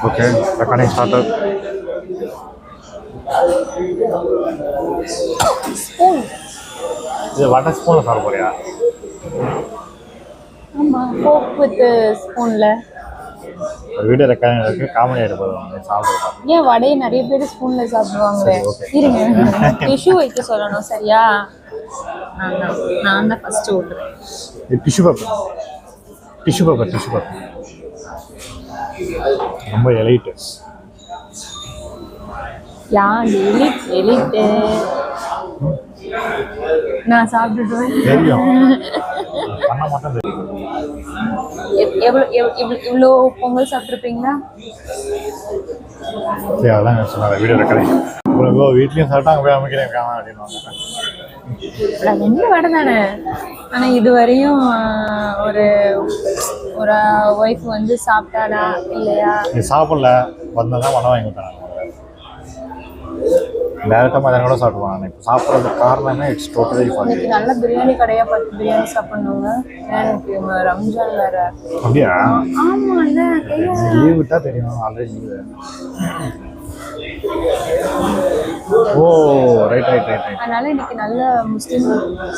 Okay, recording started. Spoon. இது water ஸ்பூன்ல சாப்பிட போறியா? ஆமா, fork with spoonல. வீடியோ ரெக்கார்டிங் இருக்கு, காமெடி ஆயிட்டு போகுது சாப்பிடுறோம். ஏன் வடையை நிறைய பேர் ஸ்பூன்ல சாப்பிடுவாங்க. இருங்க, டிஷ்யூ வைக்க சொல்லணும். சரியா? நான் தான் ஃபர்ஸ்ட் ஓடுறேன். டிஷ்யூ பேப்பர் ரொம்ப எலைட். யா எலிட் நான் சாப்பிட்டுடுவேன். தெரியும், பண்ண மாட்டேன். இவ்வளோ பொங்கல் சாப்பிட்ருப்பீங்களா? சரி, அதான் சொன்னாங்க வீடியோ ரெக்கார்டிங். உங்களுக்கு வீட்லேயும் சாப்பிட்டா அங்கே போய் அமைக்கிறேன் அப்படின்னு. 2 வடை தானே. ஆனால் இதுவரையும் ஒரு ஒய்ஃப் வந்து சாப்பிட்டாடா இல்லையா? நீ சாப்பிடல வந்தால் தான் வடை வாங்கி கொடுத்தாங்க. டேரெக்டாக மதியானம் கூட சாப்பிடுவாங்க. இப்போ சாப்பிட்றதுக்கு காரணமே இட்ஸ் டோட்டலி ஃபார். இன்னைக்கு நல்ல பிரியாணி கடையாக பார்த்து பிரியாணி சாப்பிட்ணுங்க. எனக்கு ரம்ஜான் வேற. அப்படியா? ஆமாம்ல, லீவ் விட்டா தெரியும். Already leave. ஓ, ரைட். அதனால இன்னைக்கு நல்ல முஸ்லீம்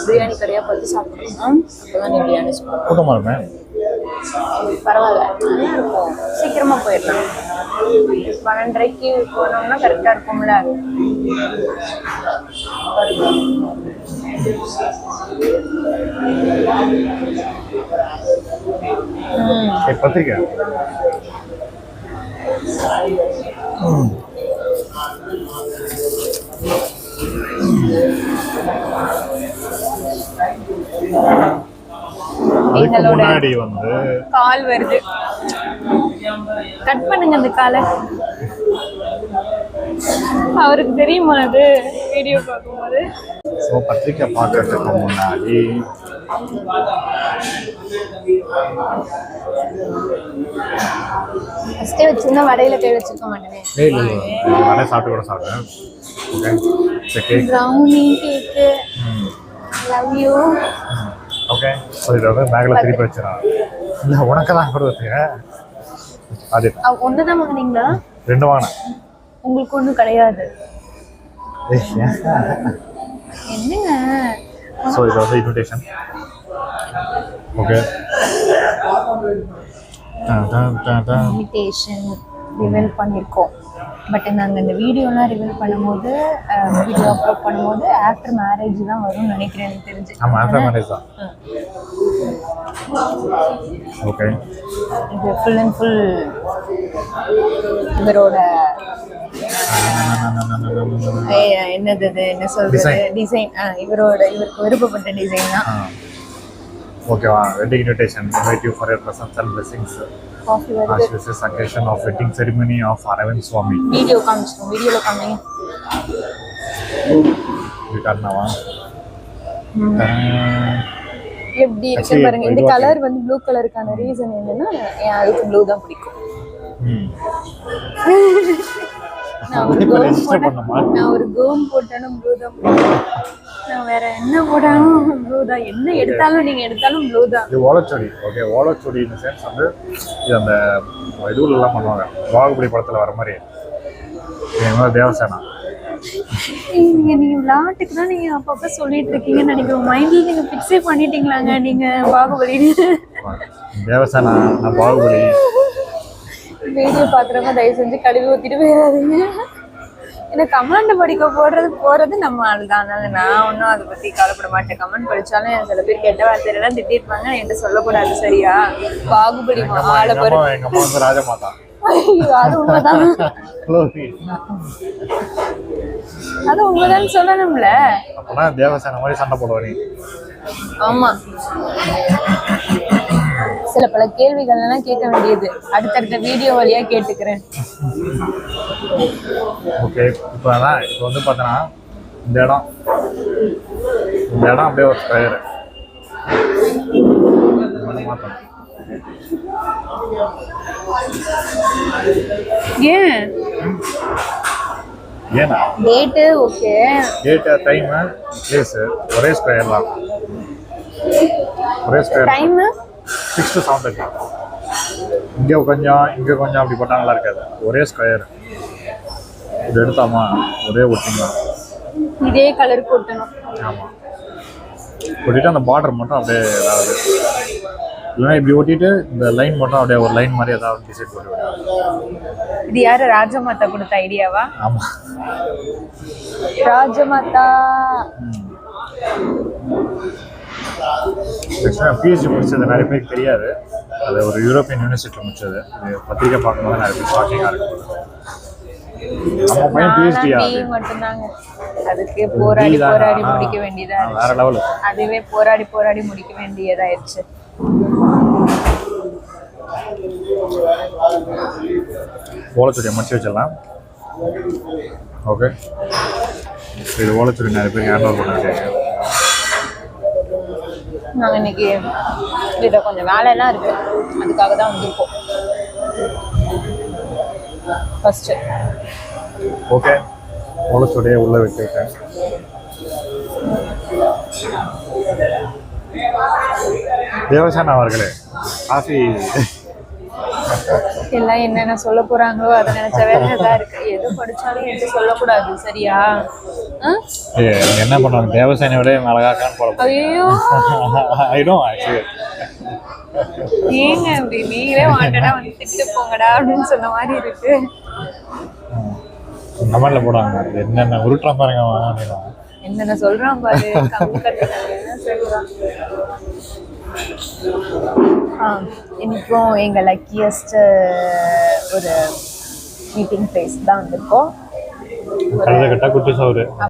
பிரியாணி கடையாக பார்த்து சாப்பிடணும். அப்போதான் நீ பிரியாணி சாப்பிடணும். கூட்டமாக இருப்பேன். பரவாயில்ல, நல்லா இருக்கும். சீக்கிரமாக போயிடலாம். 12:30க்கு போனோம்னா கரெக்டாக இருக்கும்ல. பத்திரிக்கை முன்னாடி வந்து கால் வருது. கட் பண்ணுங்க அந்த காலை. அவருக்கு தெரியுமா அது வீடியோ பார்க்கும்போது? ஸோ பத்திரிக்கை பார்க்கறதுக்கு முன்னாடி ஃபஸ்ட்டே வச்சிருந்தா வடையில கை வச்சிருக்க மாட்டேனே. வடை சாப்பிட்டு கூட சாப்பிட்டேன். Okay, brownie cake. Love you. Okay, so இதை வந்து பேக்கில் திருப்பி வச்சிடலாம். இல்லை, உனக்கு தான் கொடுத்துருங்க. அது ஒன்று தான் வாங்கினீங்களா? 2 வாங்கினேன். உங்களுக்கு ஒன்றும் கிடையாது. என்னங்க? ஸோ இது வந்து இன்விடேஷன். ஓகே, இன்விடேஷன் ரிவீல் பண்ணியிருக்கோம். பட் நாங்கள் இந்த வீடியோலாம் ரிவீல் பண்ணும்போது, வீடியோ அப்லோட் பண்ணும்போது ஆஃப்டர் மேரேஜ் தான் வரும்னு நினைக்கிறேன். எனக்கு தெரிஞ்சு. ஆமாம், ஆஃப்டர் மேரேஜ் தான். ஓகே, இது ஃபுல் அண்ட் ஃபுல் இவரோட என்னது என்ன சொல்றது, டிசைன். இவருக்கு விருப்பப்பட்ட டிசைன் தான். ஓகேவா? Wedding invitation. Invite you for your presence and blessings. This is occasion of wedding ceremony of Aravind Swami. Video காமிச்சோம். வீடியோல காமிங்க. இது காரணமா? எப்படி இருக்கு பாருங்க. இந்த கலர் வந்து ப்ளூ கலருக்கான ரீசன் என்னன்னா, அதுக்கு ப்ளூ தான் பிடிக்கும். நான் ஒரு கோம் போட்டாலும் ப்ளூ தான் பிடிக்கும். நான் வேற என்ன போட்டாலும் ப்ளூ தான். என்ன எடுத்தாலும் நீங்க எடுத்தாலும் ப்ளூ தான். இது ஓலச்சொடி. ஓகே, ஓலச்சொடி இந்த சென்ஸ் வந்து இது அந்த இதுல எல்லாம் பண்ணுவாங்க. பாகுபலி படத்துல வர மாதிரி தேவசேனா. நீங்க விளையாட்டுக்கு தான் நீங்க அப்பப்ப சொல்லிட்டு இருக்கீங்கன்னு நினைக்கிறேன். மைண்ட்ல நீங்க பிக்ஸே பண்ணிட்டீங்களாங்க நீங்க பாகுபலி. தேவசேனா, நான் பாகுபலி. வீடியோ பாக்குறவங்க தயவு செஞ்சு கழுவி ஊத்திட்டு போயிடாதீங்க. ஏன்னா கமெண்ட் படிக்க போறது நம்ம ஆளுதான். அதனால நான் ஒன்றும் அதை பத்தி கவலைப்பட மாட்டேன். கமெண்ட் படிச்சாலும் சில பேர் கெட்ட வார்த்தையெல்லாம் திட்டிருப்பாங்க. என்கிட்ட சொல்லக்கூடாது. சரியா? பாகுபலி ஆளை பாரு. ராஜமாதா. அது உண்மைதான். அது உண்மைதான் சொல்லணும்ல. அப்பனா தேவசேனா மாதிரி சண்டை போடுவாரு. ஆமா, சில பல கேள்விகள் எல்லாம் கேட்க வேண்டியது அடுத்தடுத்த வீடியோ வழியா கேட்டுக்கிறேன். ஓகே, இப்போ வந்து பார்த்தோன்னா இந்த இடம் அப்படியே ஒரு ஸ்கொயர் மாற்றணும். ஏன்னா date okay, date time place ஒரே ஸ்கொயர் தான். ஒரே ஸ்கொயர் டைம் 6 to 7:30. இங்கே கொஞ்சம் அப்படி போட்டால் நல்லா இருக்காது. ஒரே ஸ்கொயர் இது எடுத்தாமா ஒரே ஒட்டிங்க. இதே கலர் போட்டணும். ஆமாம், ஒட்டிட்டு அந்த பார்டர் மட்டும் அப்படியே ஏதாவது இல்லைன்னா இப்படி ஒட்டிட்டு இந்த லைன் மட்டும் அப்படியே ஒரு லைன் மாதிரி ஏதாவது டிசைன் போட்டு விடுவாங்க. இது யாரு ராஜமாதா கொடுத்த ஐடியாவா? ஆமாம், ராஜமாதா. பிஹெச்டி முடிச்சது நிறைய பேருக்கு தெரியாது. அது ஒரு யூரோப்பியன் யூனிவர்சிட்டி முடிச்சது. இது பத்திரிக்கை பார்க்கும்போது நிறைய பேர் ஷாக்கிங்காக இருக்கும். நம்ம பையன் பிஹெச்டியா மட்டும்தாங்க. அதுக்கு போராடி முடிக்க வேண்டியதா வேற லெவல். அதுவே போராடி முடிக்க வேண்டியதாயிருச்சு. ஓலைச்சுடியை மடிச்சு வச்சிடலாம். ஓகே, இது ஓலைச்சுடி நிறைய பேர் ஹேண்ட் ஓவர் பண்ண வேண்டியது. நாங்கள் இன்னைக்கு இதில் கொஞ்சம் வேலையெல்லாம் இருக்கு, அதுக்காக தான் வந்திருக்கோம் ஃபர்ஸ்ட். ஓகே, ஓலைச்சுடியை உள்ள வச்சுருக்கேன். தேவசான் அவர்களே, காஃபி எல்லாம் என்னென்ன சொல்ல போறாங்களோ அதை நினைச்ச வேலைதான் இருக்கு. எது படிச்சாலும் எது சொல்லக்கூடாது, சரியா? என்ன பண்ணுவாங்க, தேவசானி விட அழகாக்கான்னு போல. ஐயோ நீங்க அப்படி நீங்களே வாண்டடா வந்து திட்டு போங்கடா அப்படின்னு சொன்ன மாதிரி இருக்கு. கமெண்ட்ல போடுவாங்க என்னென்ன உருட்டுறான் பாருங்க அப்படின்னா. என்னென்ன சொல்றான் பாரு, கம்பு கட்டுறாங்க, என்ன சொல்றான். இன்னைக்கும் எங்க லக்கியஸ்ட் ஒரு மீட்டிங் பிளேஸ் தான் வந்திருக்கோம். குட்டி சவுரு